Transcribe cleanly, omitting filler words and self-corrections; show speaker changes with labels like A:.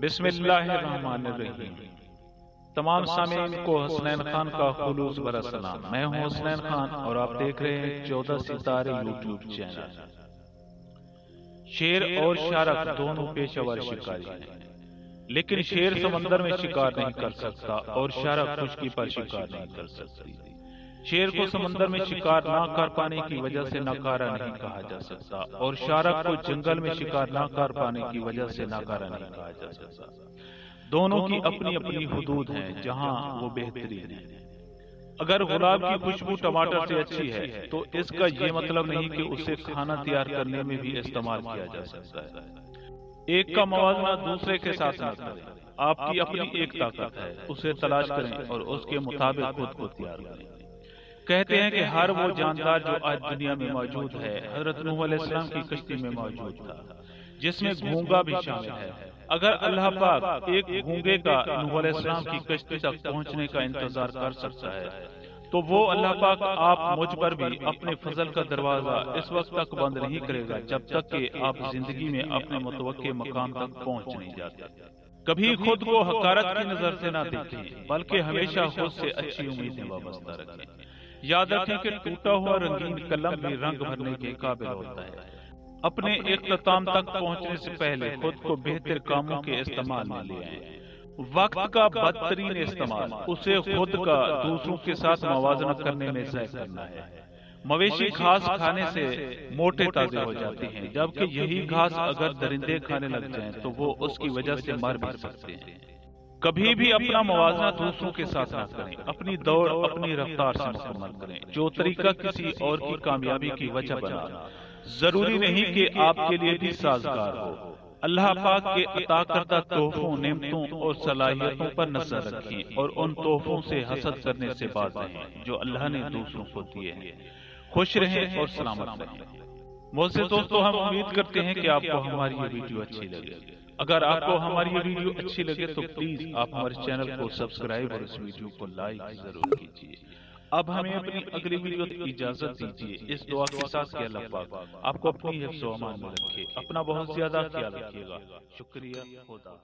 A: بسم اللہ الرحمن الرحیم۔ تمام سامعین کو حسنین خان کا خلوص برا سلام۔ میں ہوں حسنین خان اور آپ دیکھ رہے ہیں 14 ستارے یوٹیوب چینل۔ شیر اور شارک دونوں پیشہ ور شکاری ہیں، لیکن شیر سمندر میں شکار نہیں کر سکتا اور شارک خشکی پر شکار نہیں کر سکتی۔ شیر کو سمندر میں شکار نہ کر پانے کی وجہ سے ناکارہ نہیں کہا جا سکتا اور شارک کو جنگل میں شکار نہ کر پانے کی وجہ سے ناکارہ نہیں کہا جا سکتا۔ دونوں کی اپنی اپنی حدود ہیں جہاں وہ بہترین ہیں۔ اگر گلاب کی خوشبو ٹماٹر سے اچھی ہے تو اس کا یہ مطلب نہیں کہ اسے کھانا تیار کرنے میں بھی استعمال کیا جا سکتا ہے۔ ایک کا موازنہ دوسرے کے ساتھ نہ کریں۔ آپ کی اپنی ایک طاقت ہے، اسے تلاش کریں اور اس کے مطابق خود کو تیار کریں۔ کہتے ہیں کہ ہر وہ جاندار جو آج دنیا میں موجود ہے حضرت نوح علیہ السلام کی کشتی میں موجود تھا، جس میں گھونگا بھی شامل ہے۔ اگر اللہ پاک ایک گھونگے کا نوح علیہ السلام کی کشتی تک پہنچنے کا انتظار کر سکتا ہے تو وہ اللہ پاک آپ مجھ پر بھی اپنے فضل کا دروازہ اس وقت تک بند نہیں کرے گا جب تک کہ آپ زندگی میں اپنے متوقع مقام تک پہنچ نہیں جاتے۔ کبھی خود کو حقارت کی نظر سے نہ دیکھیں، بلکہ ہمیشہ خود سے اچھی امیدیں وابستہ رکھیں۔ یاد رکھیں کہ ٹوٹا ہوا رنگین قلم بھی رنگ بھرنے کے قابل ہوتا ہے۔ اپنے اختتام تک پہنچنے سے پہلے خود کو بہتر کاموں کے استعمال میں لے آئیں۔ وقت کا بدترین استعمال اسے خود کا دوسروں کے ساتھ موازنہ کرنے میں ضائع کرنا ہے۔ مویشی گھاس کھانے سے موٹے تازے ہو جاتے ہیں، جبکہ یہی گھاس اگر درندے کھانے لگ جائیں تو وہ اس کی وجہ سے مر بھی سکتے ہیں۔ کبھی بھی اپنا موازنہ دوسروں کے ساتھ نہ کریں، اپنی دوڑ اپنی رفتار سے مکمل کریں۔ جو طریقہ کسی اور کی کامیابی کی وجہ بنا، ضروری نہیں کہ آپ کے لیے بھی سازگار ہو۔ اللہ پاک کے عطا کردہ تحفوں، نعمتوں اور صلاحیتوں پر نظر رکھیں اور ان تحفوں سے حسد کرنے سے باز رہیں جو اللہ نے دوسروں کو دیے ہیں۔ خوش رہیں اور سلامت رہیں۔ معزز دوستو، ہم امید کرتے ہیں کہ آپ کو ہماری یہ ویڈیو اچھی لگے۔ اگر آپ کو ہماری یہ ویڈیو اچھی لگے تو پلیز آپ ہمارے چینل کو سبسکرائب اور اس ویڈیو کو لائک ضرور کیجیے۔ اب ہمیں اپنی اگلی ویڈیو تک اجازت دیجیے، اس دعا کے ساتھ کہ اللہ پاک آپ کو اپنی حفظ و امان میں رکھے۔ اپنا بہت زیادہ خیال رکھیے گا۔ شکریہ، خدا۔